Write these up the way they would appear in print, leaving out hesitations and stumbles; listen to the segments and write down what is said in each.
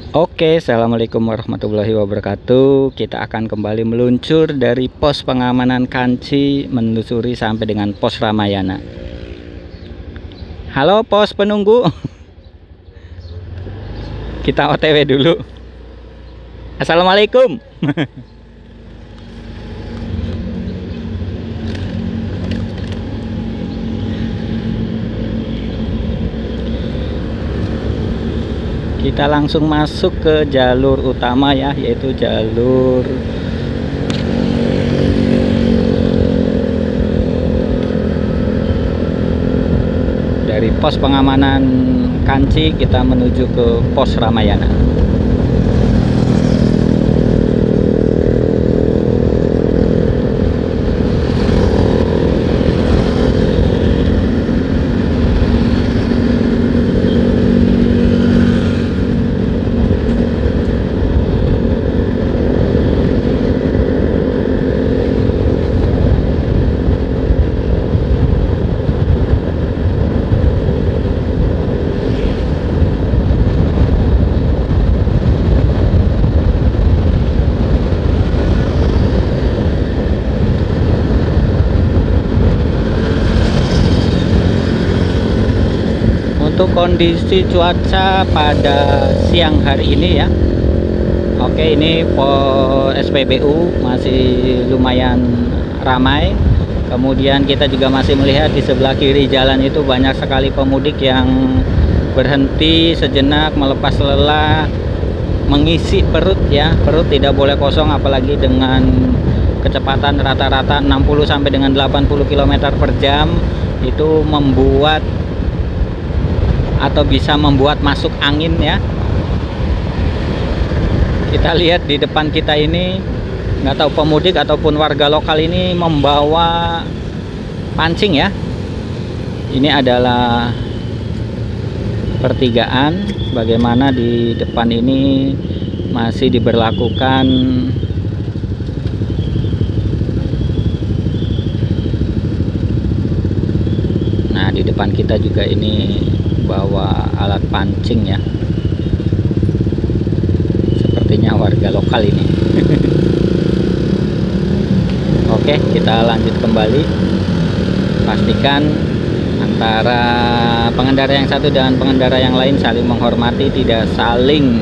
Oke, assalamualaikum warahmatullahi wabarakatuh. Kita akan kembali meluncur dari pos pengamanan Kanci menelusuri sampai dengan pos Ramayana. Halo pos penunggu. Kita OTW dulu. Assalamualaikum. Kita langsung masuk ke jalur utama ya, yaitu jalur dari pos pengamanan Kanci kita menuju ke pos Ramayana. Untuk kondisi cuaca pada siang hari ini ya, oke, ini pos SPBU masih lumayan ramai. Kemudian kita juga masih melihat di sebelah kiri jalan itu banyak sekali pemudik yang berhenti sejenak, melepas lelah, mengisi perut ya. Perut tidak boleh kosong, apalagi dengan kecepatan rata-rata 60 sampai dengan 80 km per jam. Itu membuat atau bisa membuat masuk angin ya. Kita lihat di depan kita ini, nggak tahu pemudik ataupun warga lokal ini membawa pancing ya. Ini adalah pertigaan, bagaimana di depan ini masih diberlakukan di depan kita juga ini bawa alat pancing ya, sepertinya warga lokal ini. Oke, kita lanjut kembali. Pastikan antara pengendara yang satu dan pengendara yang lain saling menghormati, tidak saling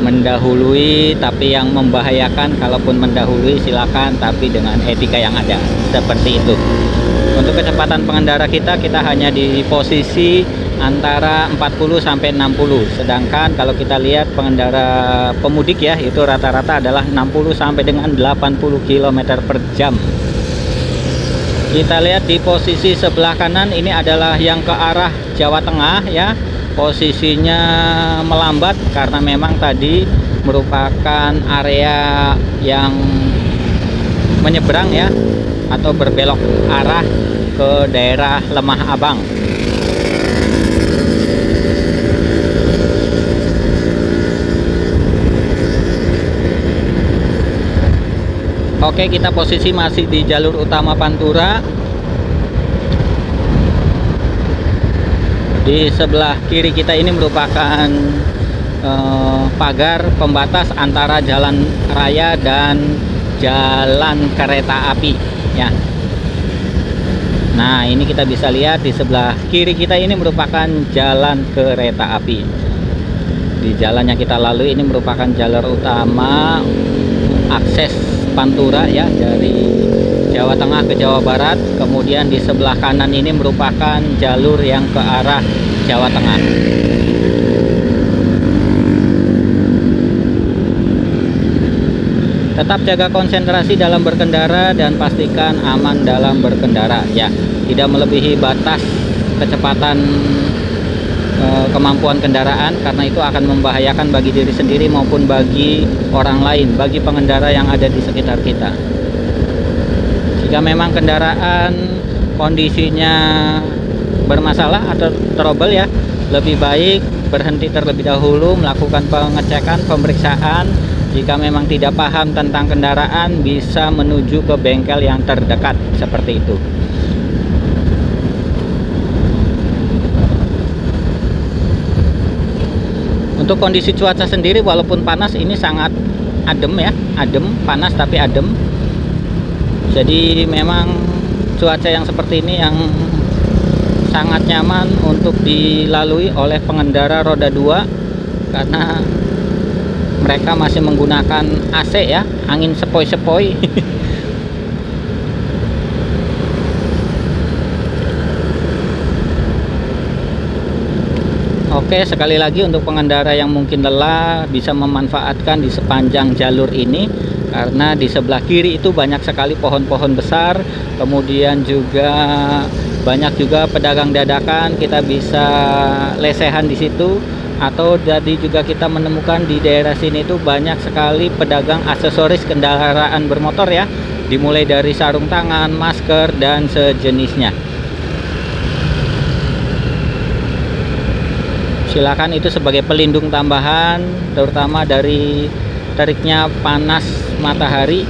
mendahului, tapi yang membahayakan kalaupun mendahului silakan, tapi dengan etika yang ada, seperti itu. Untuk kecepatan pengendara kita hanya di posisi antara 40 sampai 60. Sedangkan kalau kita lihat pengendara pemudik ya, itu rata-rata adalah 60 sampai dengan 80 km per jam. Kita lihat di posisi sebelah kanan ini adalah yang ke arah Jawa Tengah ya. Posisinya melambat karena memang tadi merupakan area yang menyeberang ya, atau berbelok arah ke daerah Lemah Abang. Oke, kita posisi masih di jalur utama Pantura. Di sebelah kiri kita ini merupakan pagar pembatas antara jalan raya dan jalan kereta api ya. Nah, ini kita bisa lihat di sebelah kiri kita ini merupakan jalan kereta api. Di jalan yang kita lalui ini merupakan jalur utama akses Pantura ya, dari Jawa Tengah ke Jawa Barat. Kemudian di sebelah kanan ini merupakan jalur yang ke arah Jawa Tengah. Tetap jaga konsentrasi dalam berkendara dan pastikan aman dalam berkendara ya. Tidak melebihi batas kecepatan kemampuan kendaraan, karena itu akan membahayakan bagi diri sendiri maupun bagi orang lain, bagi pengendara yang ada di sekitar kita. Jika memang kendaraan kondisinya bermasalah atau trouble ya, lebih baik berhenti terlebih dahulu, melakukan pengecekan, pemeriksaan. Jika memang tidak paham tentang kendaraan, bisa menuju ke bengkel yang terdekat, seperti itu. Untuk kondisi cuaca sendiri walaupun panas, ini sangat adem ya, adem, panas tapi adem. Jadi memang cuaca yang seperti ini yang sangat nyaman untuk dilalui oleh pengendara roda 2 karena mereka masih menggunakan AC ya, angin sepoi-sepoi. Oke, sekali lagi untuk pengendara yang mungkin lelah bisa memanfaatkan di sepanjang jalur ini, karena di sebelah kiri itu banyak sekali pohon-pohon besar, kemudian juga banyak juga pedagang dadakan, kita bisa lesehan di situ. Atau jadi juga kita menemukan di daerah sini itu banyak sekali pedagang aksesoris kendaraan bermotor ya, dimulai dari sarung tangan, masker, dan sejenisnya. Silakan, itu sebagai pelindung tambahan terutama dari teriknya panas matahari.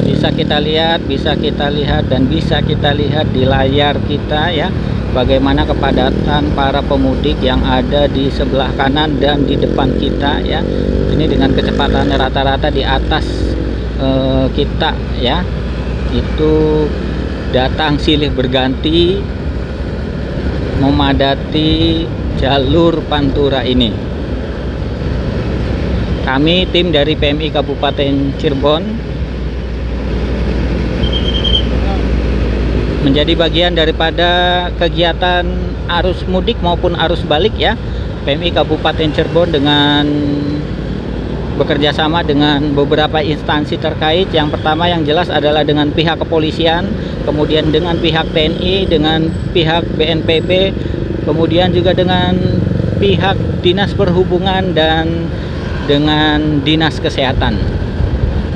Bisa kita lihat dan bisa kita lihat di layar kita ya, bagaimana kepadatan para pemudik yang ada di sebelah kanan dan di depan kita ya. Ini dengan kecepatan rata-rata di atas kita ya, itu datang silih berganti memadati jalur Pantura ini. Kami tim dari PMI Kabupaten Cirebon menjadi bagian daripada kegiatan arus mudik maupun arus balik ya. PMI Kabupaten Cirebon dengan bekerja sama dengan beberapa instansi terkait. Yang pertama yang jelas adalah dengan pihak kepolisian, kemudian dengan pihak TNI, dengan pihak BNPB, kemudian juga dengan pihak Dinas Perhubungan dan dengan Dinas Kesehatan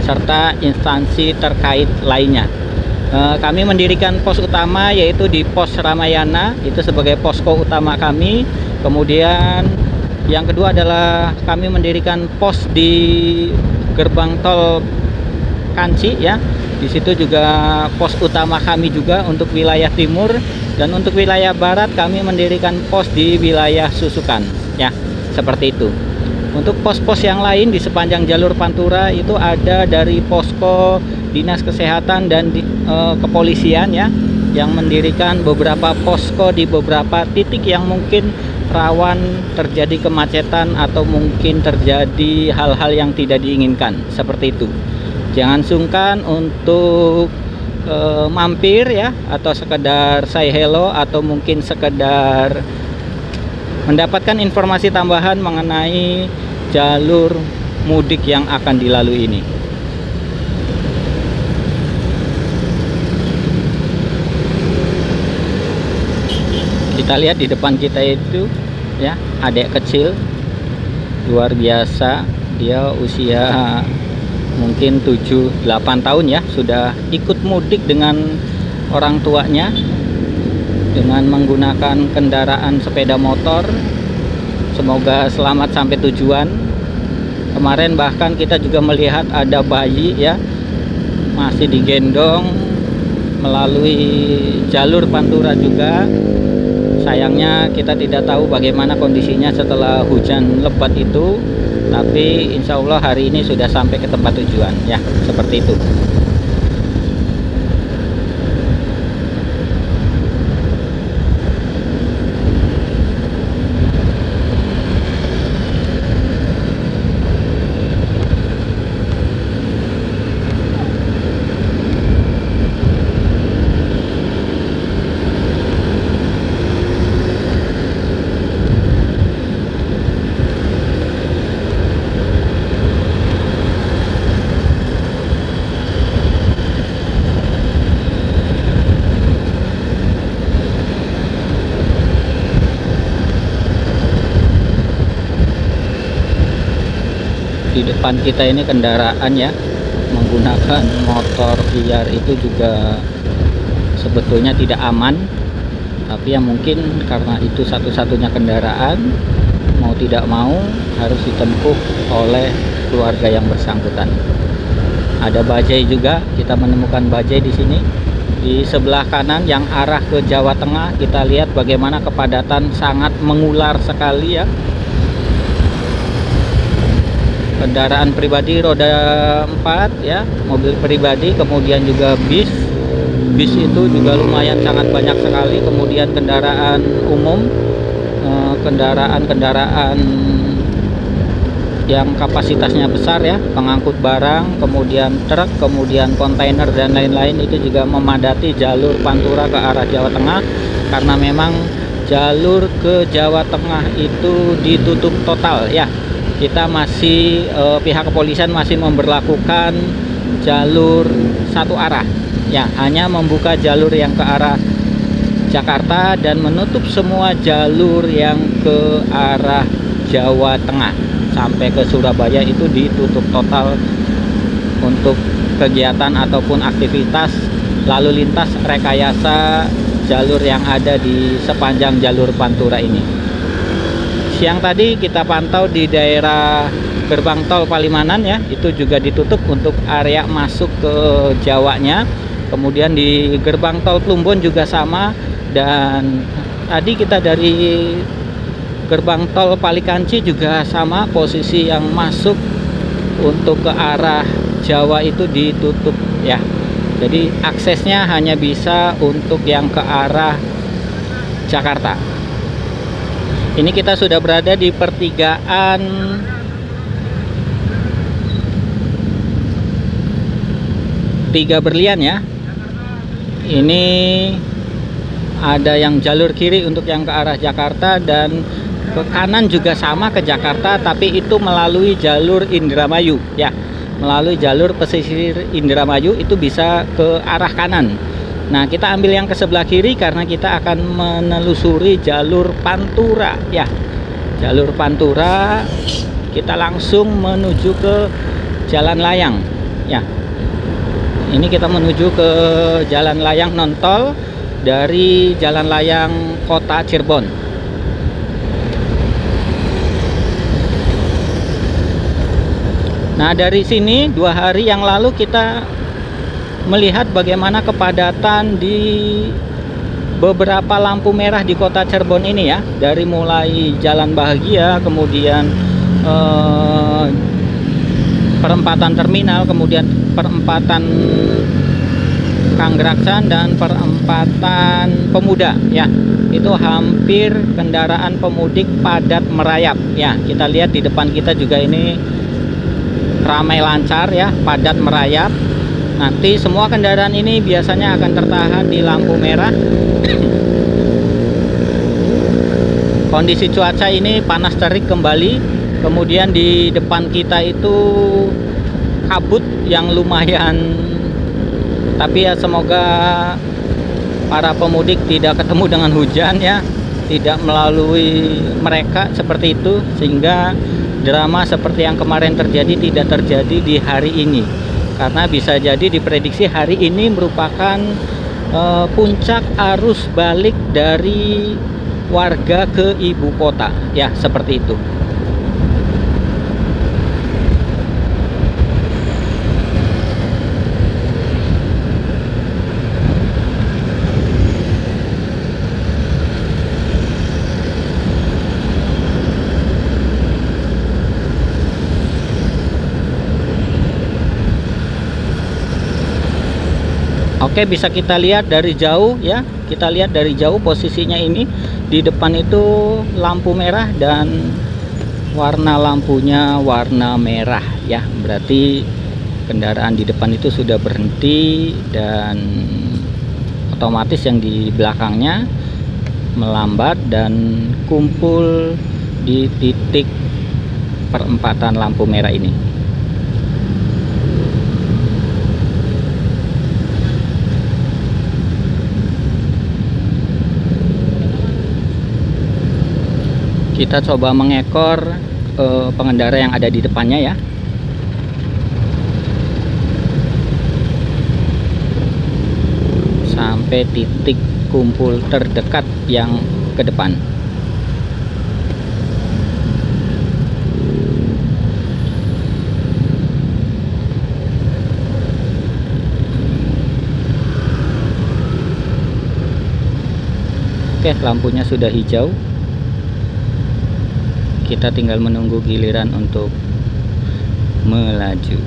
serta instansi terkait lainnya. Kami mendirikan pos utama yaitu di Pos Ramayana, itu sebagai posko utama kami. Kemudian yang kedua adalah kami mendirikan pos di gerbang tol Kanci ya. Di situ juga pos utama kami juga untuk wilayah timur, dan untuk wilayah barat kami mendirikan pos di wilayah Susukan ya, seperti itu. Untuk pos-pos yang lain di sepanjang jalur Pantura itu ada dari posko Dinas Kesehatan dan kepolisian ya, yang mendirikan beberapa posko di beberapa titik yang mungkin rawan terjadi kemacetan atau mungkin terjadi hal-hal yang tidak diinginkan, seperti itu. Jangan sungkan untuk mampir ya, atau sekedar say hello, atau mungkin sekedar mendapatkan informasi tambahan mengenai jalur mudik yang akan dilalui ini. Kita lihat di depan kita itu ya, adik kecil luar biasa, dia usia mungkin 7-8 tahun ya, sudah ikut mudik dengan orang tuanya dengan menggunakan kendaraan sepeda motor. Semoga selamat sampai tujuan. Kemarin bahkan kita juga melihat ada bayi ya, masih digendong melalui jalur Pantura juga. Sayangnya kita tidak tahu bagaimana kondisinya setelah hujan lebat itu, tapi insya Allah hari ini sudah sampai ke tempat tujuan ya, seperti itu. Di depan kita ini kendaraan ya, menggunakan motor liar itu juga sebetulnya tidak aman, tapi ya mungkin karena itu satu-satunya kendaraan, mau tidak mau harus ditempuh oleh keluarga yang bersangkutan. Ada bajai juga, kita menemukan bajai di sini. Di sebelah kanan yang arah ke Jawa Tengah, kita lihat bagaimana kepadatan sangat mengular sekali ya. Kendaraan pribadi roda 4 ya, mobil pribadi, kemudian juga bis itu juga lumayan sangat banyak sekali. Kemudian kendaraan umum, kendaraan yang kapasitasnya besar ya, pengangkut barang, kemudian truk, kemudian kontainer dan lain-lain, itu juga memadati jalur Pantura ke arah Jawa Tengah, karena memang jalur ke Jawa Tengah itu ditutup total ya. Kita masih pihak kepolisian masih memberlakukan jalur satu arah ya, hanya membuka jalur yang ke arah Jakarta dan menutup semua jalur yang ke arah Jawa Tengah. Sampai ke Surabaya itu ditutup total untuk kegiatan ataupun aktivitas lalu lintas rekayasa jalur yang ada di sepanjang jalur Pantura ini. Siang tadi kita pantau di daerah gerbang tol Palimanan ya, itu juga ditutup untuk area masuk ke Jawanya. Kemudian di gerbang tol Plumbon juga sama, dan tadi kita dari gerbang tol Palikanci juga sama, posisi yang masuk untuk ke arah Jawa itu ditutup ya. Jadi aksesnya hanya bisa untuk yang ke arah Jakarta. Ini kita sudah berada di pertigaan Tiga Berlian ya. Ini ada yang jalur kiri untuk yang ke arah Jakarta, dan ke kanan juga sama ke Jakarta, tapi itu melalui jalur Indramayu ya, melalui jalur pesisir Indramayu, itu bisa ke arah kanan. Nah, kita ambil yang ke sebelah kiri karena kita akan menelusuri jalur Pantura ya. Jalur Pantura, kita langsung menuju ke Jalan Layang ya. Ini kita menuju ke Jalan Layang non tol dari Jalan Layang Kota Cirebon. Nah, dari sini 2 hari yang lalu kita melihat bagaimana kepadatan di beberapa lampu merah di kota Cirebon ini ya. Dari mulai Jalan Bahagia, kemudian perempatan terminal, kemudian perempatan Kanggraksan dan perempatan Pemuda ya. Itu hampir kendaraan pemudik padat merayap ya. Kita lihat di depan kita juga ini ramai lancar ya, padat merayap. Nanti semua kendaraan ini biasanya akan tertahan di lampu merah. Kondisi cuaca ini panas terik kembali. Kemudian di depan kita itu kabut yang lumayan, tapi ya semoga para pemudik tidak ketemu dengan hujan ya, tidak melalui mereka seperti itu, sehingga drama seperti yang kemarin terjadi tidak terjadi di hari ini. Karena bisa jadi diprediksi hari ini merupakan puncak arus balik dari warga ke ibu kota ya, seperti itu. Oke, bisa kita lihat dari jauh ya. Kita lihat dari jauh posisinya ini. Di depan itu lampu merah dan warna lampunya warna merah ya. Berarti kendaraan di depan itu sudah berhenti, dan otomatis yang di belakangnya melambat dan kumpul di titik perempatan lampu merah ini. Kita coba mengekor pengendara yang ada di depannya ya. Sampai titik kumpul terdekat yang ke depan. Oke, lampunya sudah hijau. Kita tinggal menunggu giliran untuk melaju.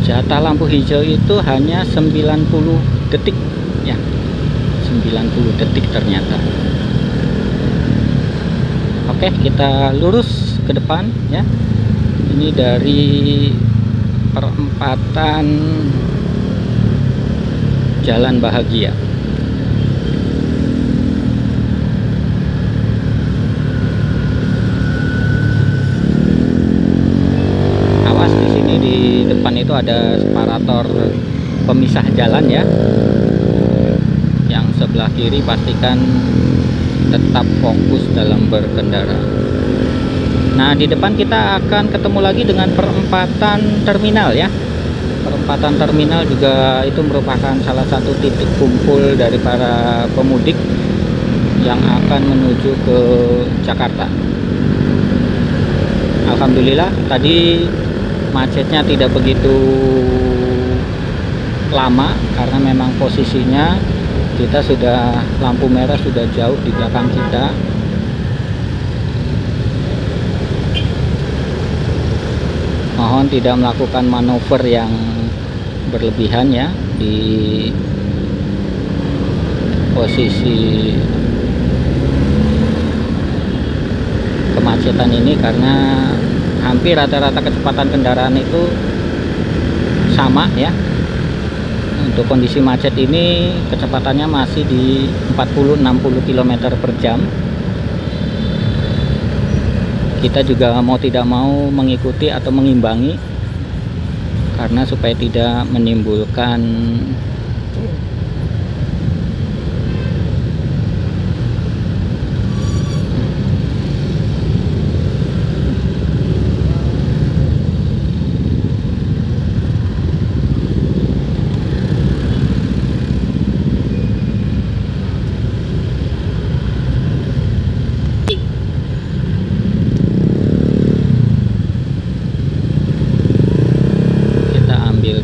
Jatah lampu hijau itu hanya 90 detik ya, 90 detik ternyata. Oke, kita lurus ke depan ya. Ini dari perempatan Jalan Bahagia. Itu ada separator pemisah jalan ya. Yang sebelah kiri pastikan tetap fokus dalam berkendara. Nah, di depan kita akan ketemu lagi dengan perempatan terminal ya. Perempatan terminal juga itu merupakan salah satu titik kumpul dari para pemudik yang akan menuju ke Jakarta. Alhamdulillah tadi macetnya tidak begitu lama karena memang posisinya kita sudah, lampu merah sudah jauh di belakang kita. Mohon tidak melakukan manuver yang berlebihan ya di posisi kemacetan ini, karena hampir rata-rata kecepatan kendaraan itu sama ya. Untuk kondisi macet ini kecepatannya masih di 40-60 km per jam. Kita juga mau tidak mau mengikuti atau mengimbangi karena supaya tidak menimbulkan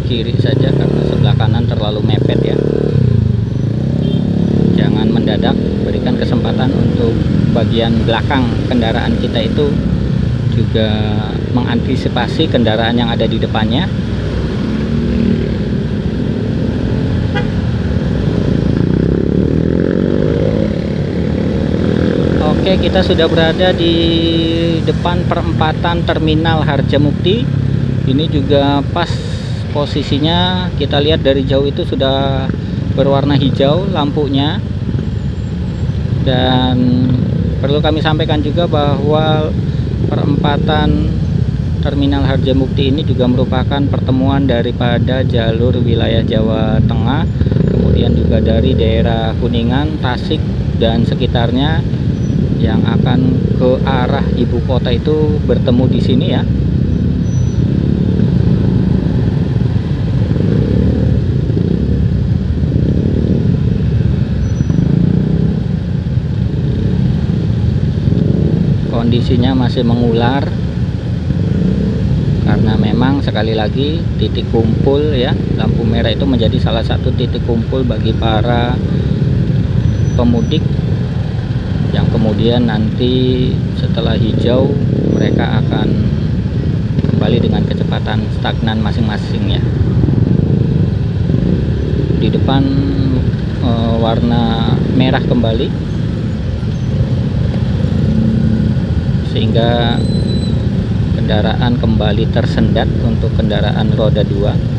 kiri saja karena sebelah kanan terlalu mepet ya. Jangan mendadak, berikan kesempatan untuk bagian belakang kendaraan kita itu juga mengantisipasi kendaraan yang ada di depannya. Oke, kita sudah berada di depan perempatan Terminal Harjamukti. Ini juga pas posisinya, kita lihat dari jauh itu sudah berwarna hijau lampunya. Dan perlu kami sampaikan juga bahwa perempatan Terminal Harjamukti ini juga merupakan pertemuan daripada jalur wilayah Jawa Tengah, kemudian juga dari daerah Kuningan, Tasik dan sekitarnya yang akan ke arah ibu kota itu bertemu di sini ya. Kondisinya masih mengular karena memang sekali lagi titik kumpul ya, lampu merah itu menjadi salah satu titik kumpul bagi para pemudik yang kemudian nanti setelah hijau mereka akan kembali dengan kecepatan stagnan masing-masing ya. Di depan warna merah kembali sehingga kendaraan kembali tersendat untuk kendaraan roda 2.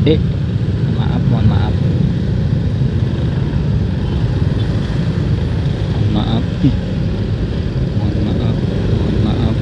Maaf, mohon maaf. Maaf. Mohon maaf, mohon maaf.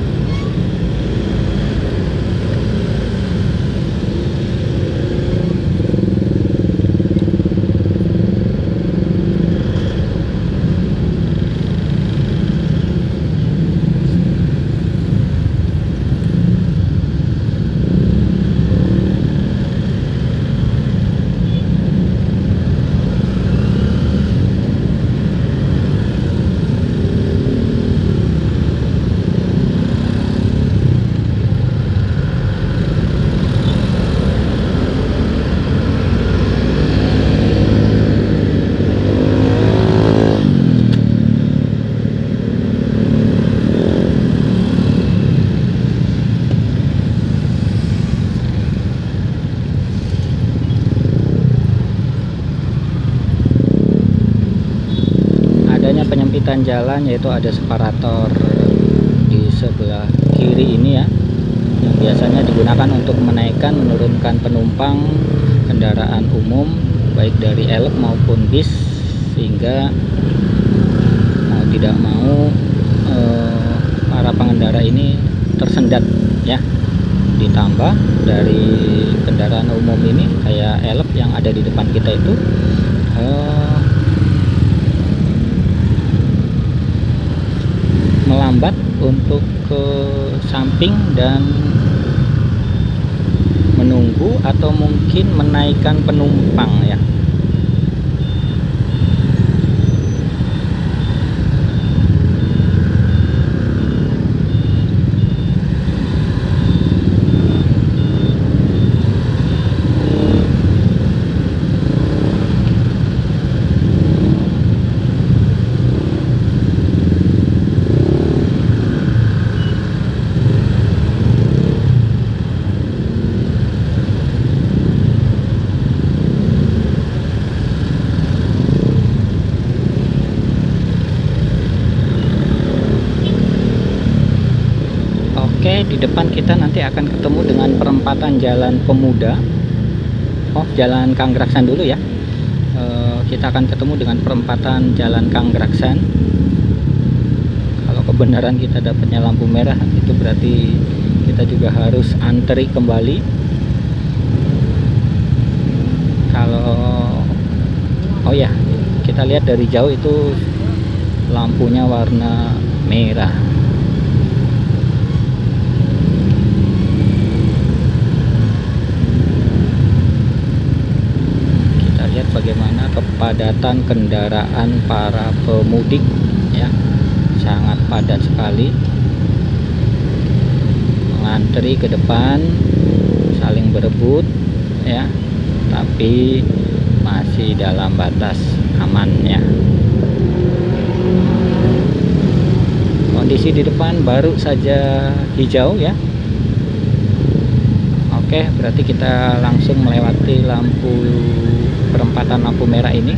Adanya penyempitan jalan, yaitu ada separator di sebelah kiri ini ya, yang biasanya digunakan untuk menaikkan menurunkan penumpang kendaraan umum baik dari elep maupun bis, sehingga mau tidak mau para pengendara ini tersendat ya. Ditambah dari kendaraan umum ini kayak elep yang ada di depan kita itu melambat untuk ke samping dan menunggu atau mungkin menaikkan penumpang ya. Oke, di depan kita nanti akan ketemu dengan perempatan Jalan Pemuda. Oh, Jalan Kanggraksan dulu ya. Kita akan ketemu dengan perempatan Jalan Kanggraksan. Kalau kebenaran kita dapatnya lampu merah, itu berarti kita juga harus antri kembali. Kalau oh ya, kita lihat dari jauh itu lampunya warna merah. Bagaimana kepadatan kendaraan para pemudik ya, sangat padat sekali, mengantri ke depan saling berebut ya, tapi masih dalam batas amannya. Kondisi di depan baru saja hijau ya. Oke, berarti kita langsung melewati lampu perempatan lampu merah ini.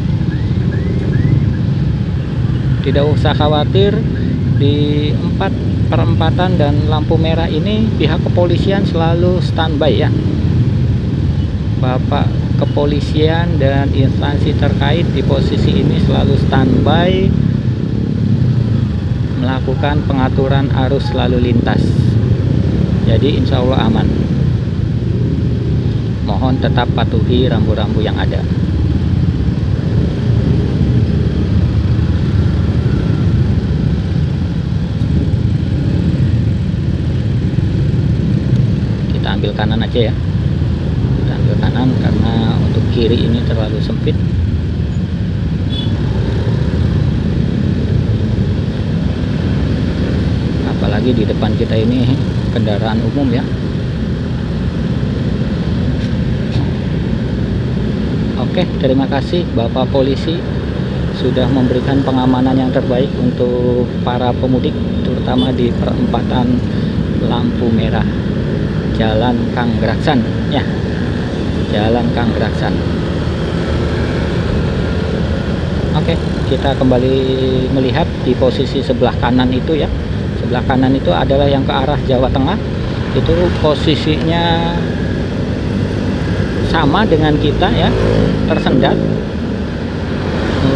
Tidak usah khawatir, di 4 perempatan dan lampu merah ini pihak kepolisian selalu standby ya. Bapak kepolisian dan instansi terkait di posisi ini selalu standby melakukan pengaturan arus lalu lintas. Jadi insya Allah aman. Mohon tetap patuhi rambu-rambu yang ada. Kita ambil kanan aja ya. Kita ambil kanan karena untuk kiri ini terlalu sempit. Apalagi di depan kita ini kendaraan umum ya. Oke, terima kasih Bapak Polisi sudah memberikan pengamanan yang terbaik untuk para pemudik, terutama di perempatan lampu merah Jalan Kanggraksan ya, Jalan Kanggraksan. Oke, kita kembali melihat di posisi sebelah kanan itu ya. Sebelah kanan itu adalah yang ke arah Jawa Tengah. Itu posisinya sama dengan kita ya, tersendat,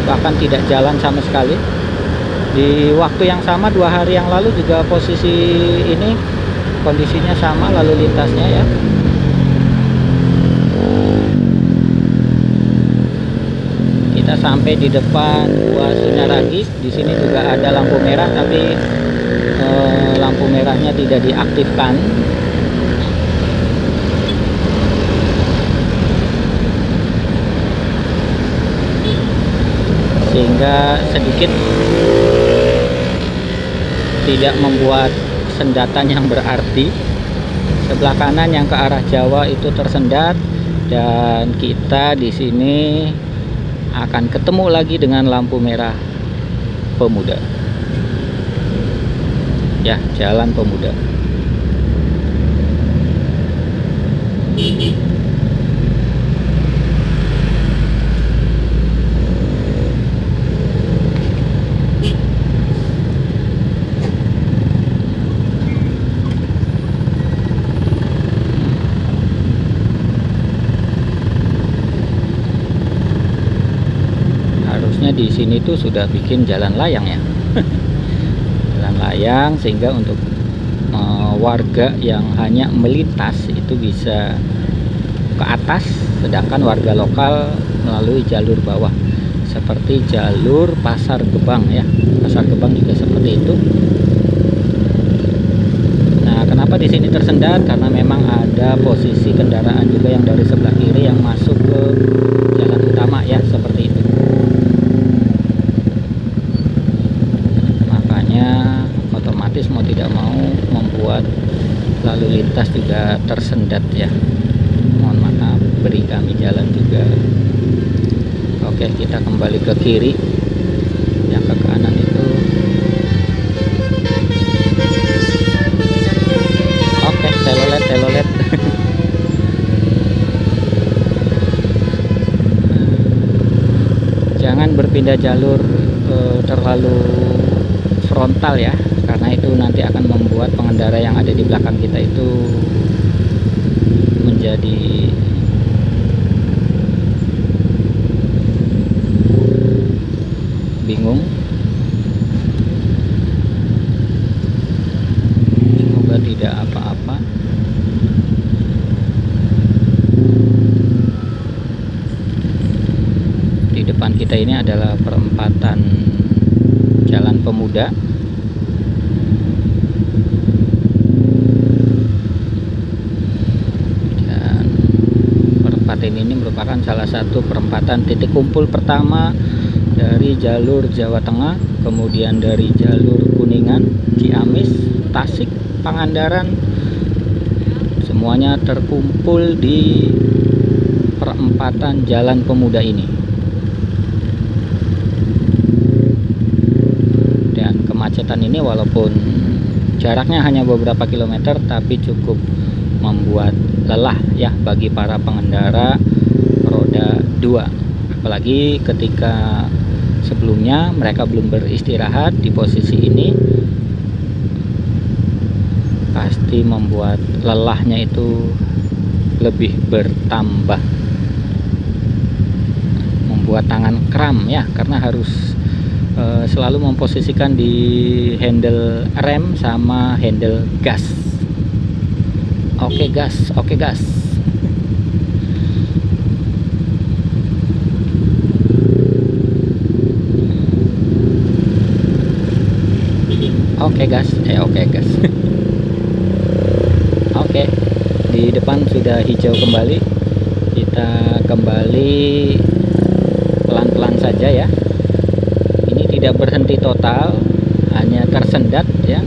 bahkan tidak jalan sama sekali. Di waktu yang sama 2 hari yang lalu juga posisi ini kondisinya sama lalu lintasnya ya. Kita sampai di depan Gua Sinaragi. Di sini juga ada lampu merah, tapi lampu merahnya tidak diaktifkan. Sehingga sedikit tidak membuat sendatan yang berarti. Sebelah kanan yang ke arah Jawa itu tersendat, dan kita di sini akan ketemu lagi dengan lampu merah Pemuda. Ya, Jalan Pemuda. Di sini tuh sudah bikin jalan layang ya. Jalan layang sehingga untuk warga yang hanya melintas itu bisa ke atas, sedangkan warga lokal melalui jalur bawah seperti jalur Pasar Gebang ya. Pasar Gebang juga seperti itu. Nah, kenapa di sini tersendat? Karena memang ada posisi kendaraan juga yang dari sebelah kiri yang masuk ke jalan utama ya, seperti itu. Mau tidak mau membuat lalu lintas juga tersendat ya. Mohon maaf, beri kami jalan juga. Oke, kita kembali ke kiri. Yang ke kanan itu oke, telolet. Jangan berpindah jalur terlalu frontal ya, karena itu nanti akan membuat pengendara yang ada di belakang kita itu menjadi bingung. Semoga tidak apa-apa. Di depan kita ini adalah perempatan Jalan Pemuda. Ini merupakan salah satu perempatan titik kumpul pertama dari jalur Jawa Tengah, kemudian dari jalur Kuningan, Ciamis, Tasik, Pangandaran, semuanya terkumpul di perempatan Jalan Pemuda ini. Dan kemacetan ini walaupun jaraknya hanya beberapa kilometer, tapi cukup membuat lelah ya bagi para pengendara roda 2, apalagi ketika sebelumnya mereka belum beristirahat di posisi ini, pasti membuat lelahnya itu lebih bertambah, membuat tangan kram ya, karena harus selalu memposisikan di handle rem sama handle gas. Oke gas. Oke gas. Oke, di depan sudah hijau kembali. Kita kembali pelan-pelan saja ya. Ini tidak berhenti total, hanya tersendat ya.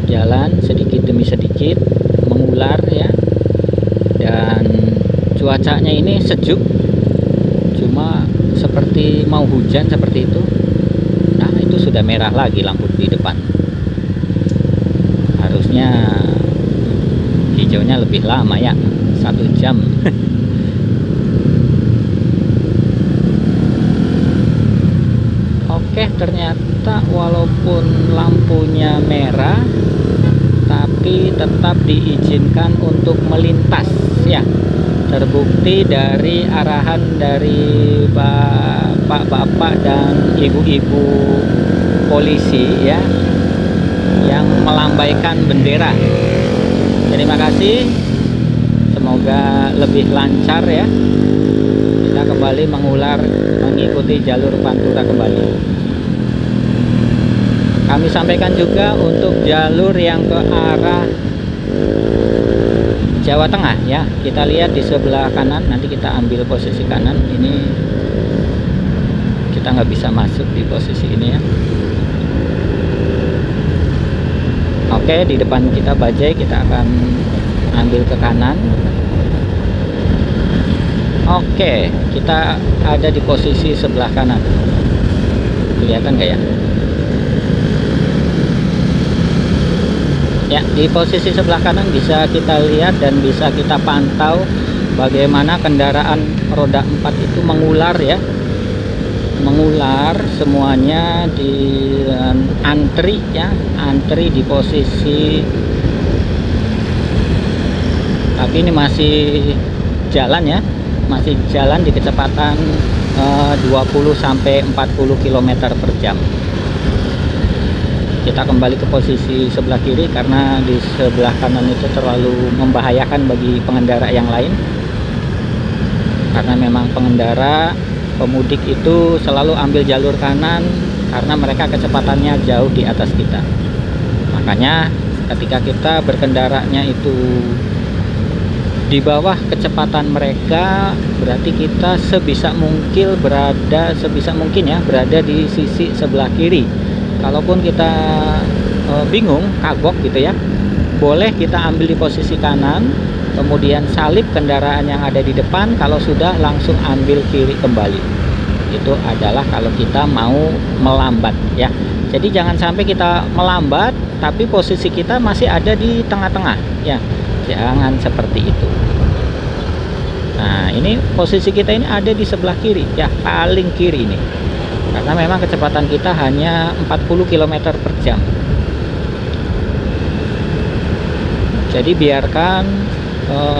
Jalan sedikit demi sedikit mengular ya, dan cuacanya ini sejuk, cuma seperti mau hujan seperti itu. Nah, itu sudah merah lagi lampu di depan. Harusnya hijaunya lebih lama ya, 1 jam. Oke, ternyata walaupun lampunya merah tapi tetap diizinkan untuk melintas ya. Terbukti dari arahan dari bapak-bapak dan ibu-ibu polisi ya, yang melambaikan bendera. Terima kasih, semoga lebih lancar ya. Kita kembali mengikuti jalur Pantura kembali. Kami sampaikan juga untuk jalur yang ke arah Jawa Tengah ya, kita lihat di sebelah kanan, nanti kita ambil posisi kanan. Ini kita nggak bisa masuk di posisi ini ya. Oke, di depan kita bajai, kita akan ambil ke kanan. Oke, kita ada di posisi sebelah kanan. Kelihatan nggak ya? Ya, di posisi sebelah kanan bisa kita lihat dan bisa kita pantau bagaimana kendaraan roda 4 itu mengular ya. Mengular semuanya di antri ya, antri di posisi. Tapi ini masih jalan ya, masih jalan di kecepatan 20 sampai 40 km per jam. Kita kembali ke posisi sebelah kiri karena di sebelah kanan itu terlalu membahayakan bagi pengendara yang lain. Karena memang pengendara pemudik itu selalu ambil jalur kanan karena mereka kecepatannya jauh di atas kita. Makanya ketika kita berkendaranya itu di bawah kecepatan mereka, berarti kita sebisa mungkin berada di sisi sebelah kiri. Kalaupun kita bingung, kagok gitu ya, boleh kita ambil di posisi kanan, kemudian salip kendaraan yang ada di depan. Kalau sudah, langsung ambil kiri kembali. Itu adalah kalau kita mau melambat ya. Jadi jangan sampai kita melambat tapi posisi kita masih ada di tengah-tengah ya, jangan seperti itu. Nah, ini posisi kita ini ada di sebelah kiri ya, paling kiri ini. Karena memang kecepatan kita hanya 40 km per jam. Jadi biarkan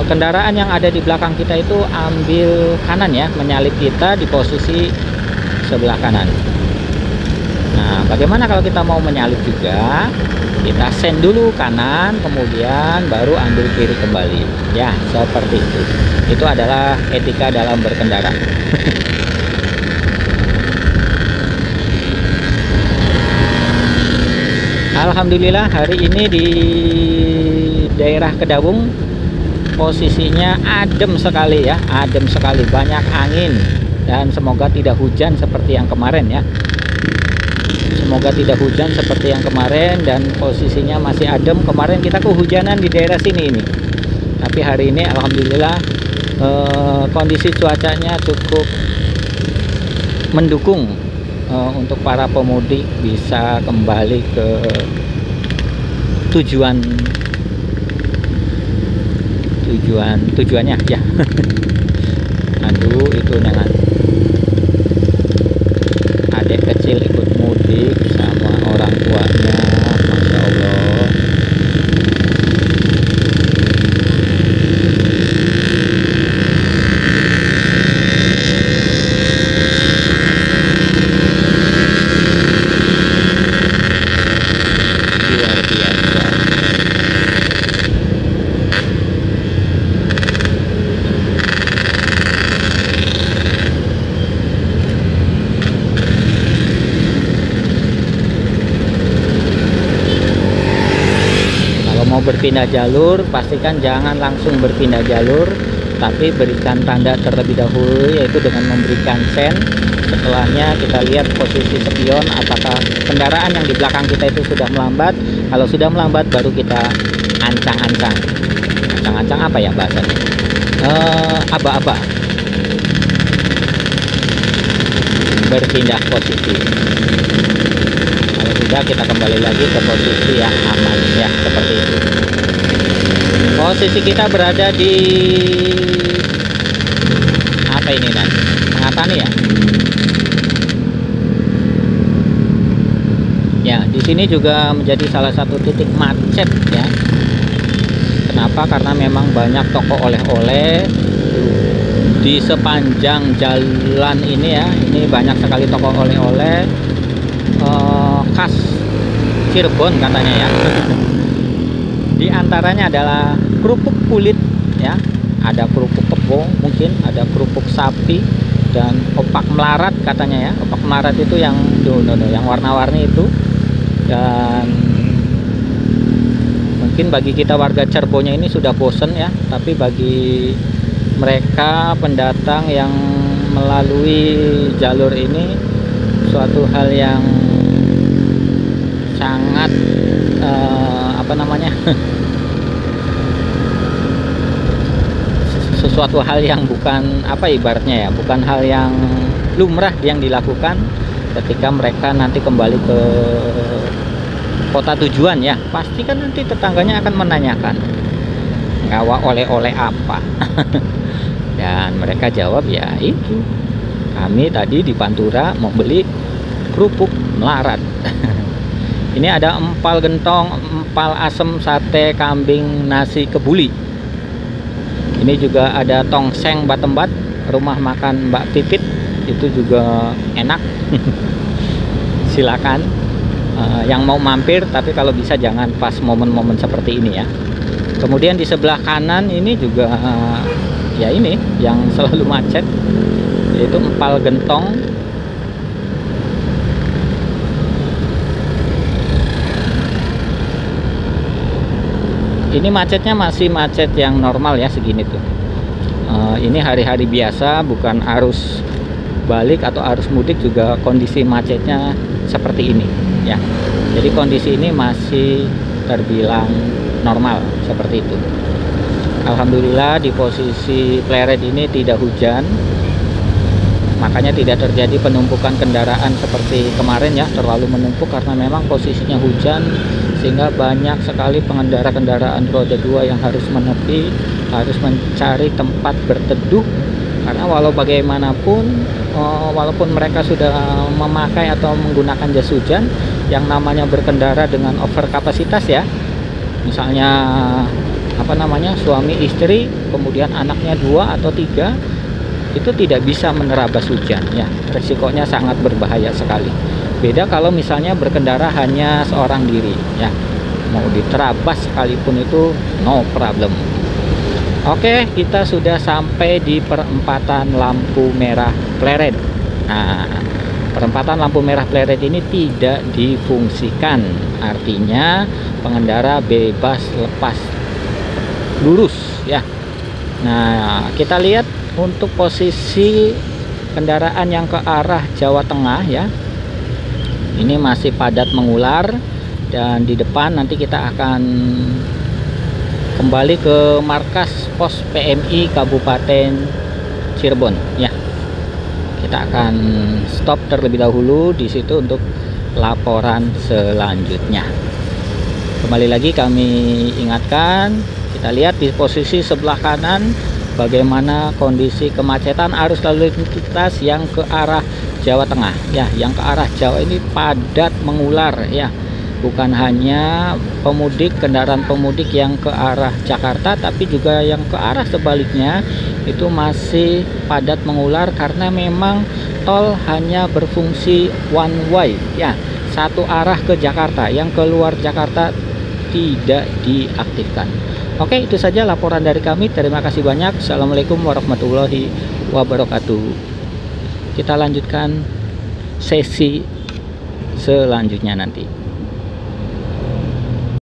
kendaraan yang ada di belakang kita itu ambil kanan ya, menyalip kita di posisi sebelah kanan. Nah, bagaimana kalau kita mau menyalip juga? Kita send dulu kanan, kemudian baru ambil kiri kembali. Ya, seperti itu. Itu adalah etika dalam berkendara. Alhamdulillah hari ini di daerah Kedawung posisinya adem sekali ya, adem sekali, banyak angin, dan semoga tidak hujan seperti yang kemarin ya. Semoga tidak hujan seperti yang kemarin dan posisinya masih adem. Kemarin kita kehujanan di daerah sini ini, tapi hari ini alhamdulillah kondisi cuacanya cukup mendukung untuk para pemudik bisa kembali ke tujuannya ya. Aduh, itu dengan adik kecil ikut mudik sama orang tuanya, Masya Allah. Luar biasa. Mau berpindah jalur, pastikan jangan langsung berpindah jalur, tapi berikan tanda terlebih dahulu, yaitu dengan memberikan sen. Setelahnya kita lihat posisi spion, apakah kendaraan yang di belakang kita itu sudah melambat. Kalau sudah melambat, baru kita ancang-ancang. Ancang-ancang apa ya bahasanya? Aba-aba. Berpindah posisi. Kalau sudah, kita kembali lagi ke posisi yang aman ya, seperti itu. Posisi kita berada di apa ini nanti? Pengatani ya? Ya, di sini juga menjadi salah satu titik macet ya. Kenapa? Karena memang banyak toko oleh-oleh Di sepanjang jalan ini ya, ini banyak sekali toko oleh-oleh khas Cirebon katanya ya. Di antaranya adalah kerupuk kulit ya, ada kerupuk kebo, mungkin ada kerupuk sapi, dan opak melarat katanya ya. Opak melarat itu yang yang warna-warni itu. Dan mungkin bagi kita warga Cirebonnya ini sudah bosen ya, tapi bagi mereka pendatang yang melalui jalur ini suatu hal yang sangat apa namanya sesuatu hal yang bukan apa ibaratnya ya, bukan hal yang lumrah yang dilakukan ketika mereka nanti kembali ke kota tujuan ya. Pasti kan nanti tetangganya akan menanyakan ngawa oleh-oleh apa. Dan mereka jawab ya itu, kami tadi di Pantura mau beli kerupuk melarat. Ini ada empal gentong, empal asem, sate kambing, nasi kebuli. Ini juga ada tongseng batembat, rumah makan Mbak Pipit, itu juga enak. Silakan yang mau mampir, tapi kalau bisa jangan pas momen-momen seperti ini ya. Kemudian di sebelah kanan ini juga ya ini yang selalu macet, yaitu empal gentong. Ini macetnya masih macet yang normal ya, segini tuh. Ini hari-hari biasa, bukan arus balik atau arus mudik juga kondisi macetnya seperti ini ya. Jadi kondisi ini masih terbilang normal seperti itu. Alhamdulillah di posisi Pleret ini tidak hujan, makanya tidak terjadi penumpukan kendaraan seperti kemarin ya, terlalu menumpuk karena memang posisinya hujan, sehingga banyak sekali pengendara kendaraan roda 2 yang harus menepi, harus mencari tempat berteduh. Karena walau bagaimanapun, walaupun mereka sudah memakai atau menggunakan jas hujan, yang namanya berkendara dengan over kapasitas ya, misalnya apa namanya, suami istri kemudian anaknya 2 atau 3, itu tidak bisa menerabas hujan ya, resikonya sangat berbahaya sekali. Beda kalau misalnya berkendara hanya seorang diri ya, mau diterabas sekalipun itu no problem. Oke, kita sudah sampai di perempatan lampu merah Pleret. Nah, perempatan lampu merah Pleret ini tidak difungsikan, artinya pengendara bebas lepas lurus ya. Nah, kita lihat untuk posisi kendaraan yang ke arah Jawa Tengah ya, ini masih padat mengular. Dan di depan nanti kita akan kembali ke markas pos PMI Kabupaten Cirebon ya. Kita akan stop terlebih dahulu di situ untuk laporan selanjutnya. Kembali lagi kami ingatkan, kita lihat di posisi sebelah kanan bagaimana kondisi kemacetan arus lalu lintas yang ke arah Jawa Tengah ya. Yang ke arah Jawa ini padat mengular ya, bukan hanya pemudik, kendaraan pemudik yang ke arah Jakarta, tapi juga yang ke arah sebaliknya itu masih padat mengular, karena memang tol hanya berfungsi one way ya, satu arah ke Jakarta, yang keluar Jakarta tidak diaktifkan. Oke, itu saja laporan dari kami. Terima kasih banyak. Assalamualaikum warahmatullahi wabarakatuh. Kita lanjutkan sesi selanjutnya nanti.